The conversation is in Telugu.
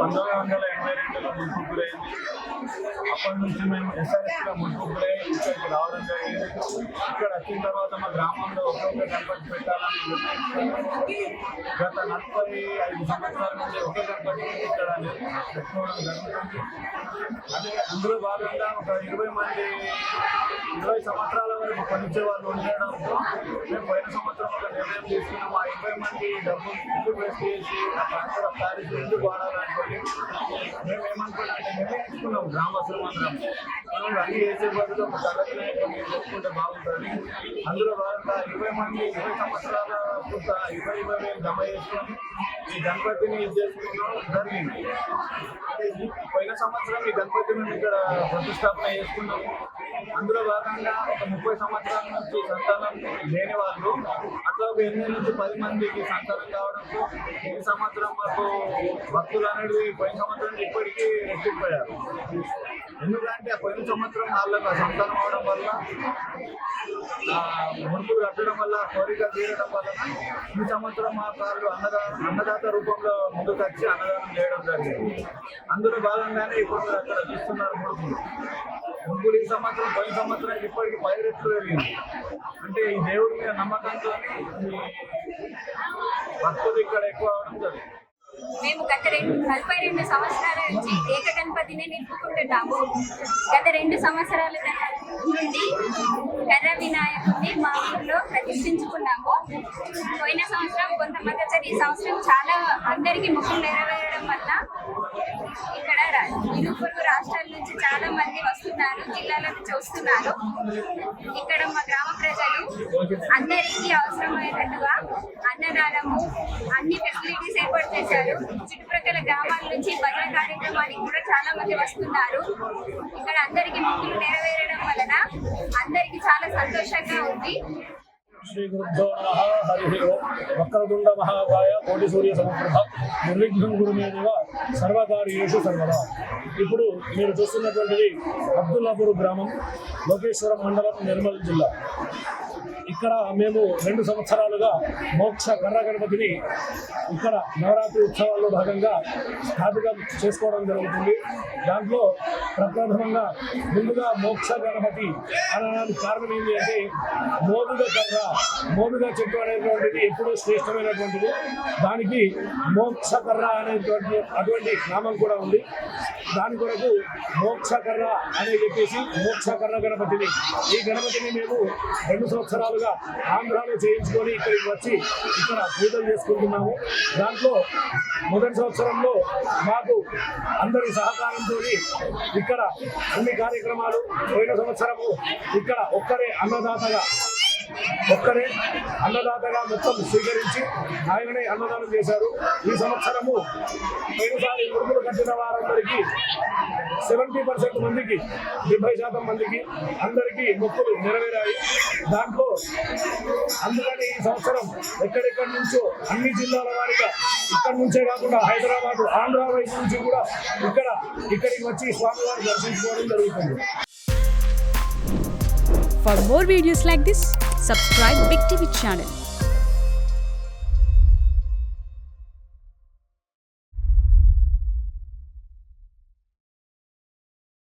1982లో మున్సిపల్ గురైంది. అప్పటి నుంచి మేము ఎస్ఆర్ఎస్లో మున్సిపల్ గురై ఇక్కడికి రావడం జరిగింది. ఇక్కడ వచ్చిన తర్వాత మా గ్రామంలో ఒక్కొక్క గణపతి పెట్టాలని గత 45 సంవత్సరాల నుంచి ఒకే గణపతి ఇక్కడ పెట్టుకోవడం జరుగుతుంది. అదే అందులో భాగంగా ఒక 20 సంవత్సరాల వరకు పనిచే వాళ్ళు ఉండడంతో మేము పోయిన సంవత్సరం ఒక నిర్ణయం తీసుకున్నాం. ఆ 20 మంది డబ్బులు ఎందుకు వేస్ట్ చేసి ఆ ట్రాన్స్ఫర్ ఆఫ్ ప్యారిస్ ఎందుకు వాడాలనుకోండి మేము ఏమనుకున్నామంటే నిర్ణయించుకున్నాం గ్రామస్తులం అందరం మనం అన్ని వేసే బదులు ఒక తరగతి నాయకులు మీరు చేసుకుంటే బాగుంటుంది. అందులో భాగంగా 20 సంవత్సరాల పూర్త 20 వేలు జమ చేసుకొని ఈ గణపతిని చేసుకున్నాం జరిగింది. పోయిన సంవత్సరం ఈ గణపతిని ఇక్కడ ప్రతిష్టాపన చేసుకున్నాము. అందులో భాగంగా ఒక 30 సంవత్సరాల నుంచి సంతానం లేని వాళ్ళు అట్లా ఒక 8 నుంచి 10 మందికి సంతానం కావడంతో ఈ సంవత్సరం మాకు భక్తులు అనేది పోయిన సంవత్సరం ఇప్పటికీ రెట్టిపోయారు. ఎందుకంటే ఆ పోయిన సంవత్సరం వాళ్ళకు సంతానం అవడం వల్ల ముడుపులు కట్టడం వల్ల కోరిక తీరడం వల్ల ఈ సంవత్సరం మా వాళ్ళు అన్నదాత రూపంలో ముందుకు వచ్చి అన్నదానం చేయడం జరిగింది. అందులో భాగంగానే ఇప్పుడు మీరు అక్కడ చూస్తున్నారు ముడుపులు ఈ సంవత్సరం పోయిన సంవత్సరం ఇప్పటికి 10 రెట్లు పెరిగింది. అంటే ఈ దేవుడి మీద నమ్మకంతో ఈ భక్తులు ఇక్కడ ఎక్కువ అవడం జరిగింది. మేము గత 42 సంవత్సరాల నుంచి ఏక గణపతిని నిలుపుకుంటున్నాము. గత 2 సంవత్సరాల నుండి కర్ర వినాయకుడిని మా ఊళ్ళో ప్రతిష్ఠించుకున్నాము. పోయిన సంవత్సరం కొంతమంది వచ్చారు. ఈ సంవత్సరం చాలా అందరికీ మొక్కులు నెరవేరడం వల్ల ఇక్కడ ఇరుగు రాష్ట్రాల నుంచి చాలా మంది వస్తున్నారు, జిల్లాల నుంచి వస్తున్నారు. ఇక్కడ మా గ్రామ ప్రజలు అందరికీ అవసరమైనట్టుగా అన్నదానము అన్ని ఫెసిలిటీస్ ఏర్పాటు చేశారు. చుట్టుప్రక్కల గ్రామాల నుంచి భజన కార్యక్రమానికి కూడా చాలా మంది వస్తున్నారు. ఇక్కడ అందరికీ మొక్కులు నెరవేరడం వలన అందరికీ చాలా సంతోషంగా ఉంది. శ్రీ గురుభ్యో నమః. హరి ఓం. వక్రతుండ మహాకాయ కోటి సూర్య సమప్రభ నిర్విఘ్నం గురుమేదేవ సర్వకార్యేషు సర్వదా. ఇప్పుడు మీరు చూస్తున్నటువంటిది అబ్దుల్లాపూర్ గ్రామం, లోకేశ్వరం మండలం, నిర్మల్ జిల్లా. ఇక్కడ మేము 2 సంవత్సరాలుగా మోక్ష కర్ర గణపతిని ఇక్కడ నవరాత్రి ఉత్సవాల్లో భాగంగా స్థాపితం చేసుకోవడం జరుగుతుంది. దాంట్లో ప్రప్రథమంగా ముందుగా మోక్ష గణపతి అనడానికి కారణం ఏంటి అంటే మోదుగ చెట్టు అనేటువంటిది ఎప్పుడూ శ్రేష్టమైనటువంటిది. దానికి మోక్ష కర్ర అటువంటి నామం కూడా ఉంది. దాని కొరకు మోక్ష కర్ర అని చెప్పేసి మోక్ష కర్ర గణపతిని ఈ గణపతిని మేము 2 సంవత్సరాలుగా ఆంధ్రాలో చేయించుకొని ఇక్కడికి వచ్చి ఇక్కడ పూజలు చేసుకుంటున్నాము. దాంట్లో మొదటి సంవత్సరంలో మాకు అందరి సహకారంతో ఇక్కడ అన్ని కార్యక్రమాలు, పోయిన సంవత్సరము ఇక్కడ ఒక్కరే అన్నదాతగా మొత్తం స్వీకరించి ఆయననే అన్నదానం చేశారు. ఈ సంవత్సరము పోయినసారి ముడుపులు కట్టిన వారందరికీ 70% మందికి 70% మందికి అందరికీ మొక్కులు నెరవేరాయి. దాంట్లో అందుకని ఈ సంవత్సరం ఎక్కడెక్కడి నుంచో అన్ని జిల్లాల వారిగా ఇక్కడి నుంచే కాకుండా హైదరాబాద్, ఆంధ్ర వైపు నుంచి కూడా ఇక్కడికి వచ్చి స్వామివారిని దర్శించుకోవడం జరుగుతుంది. For more videos like this, subscribe Big TV channel.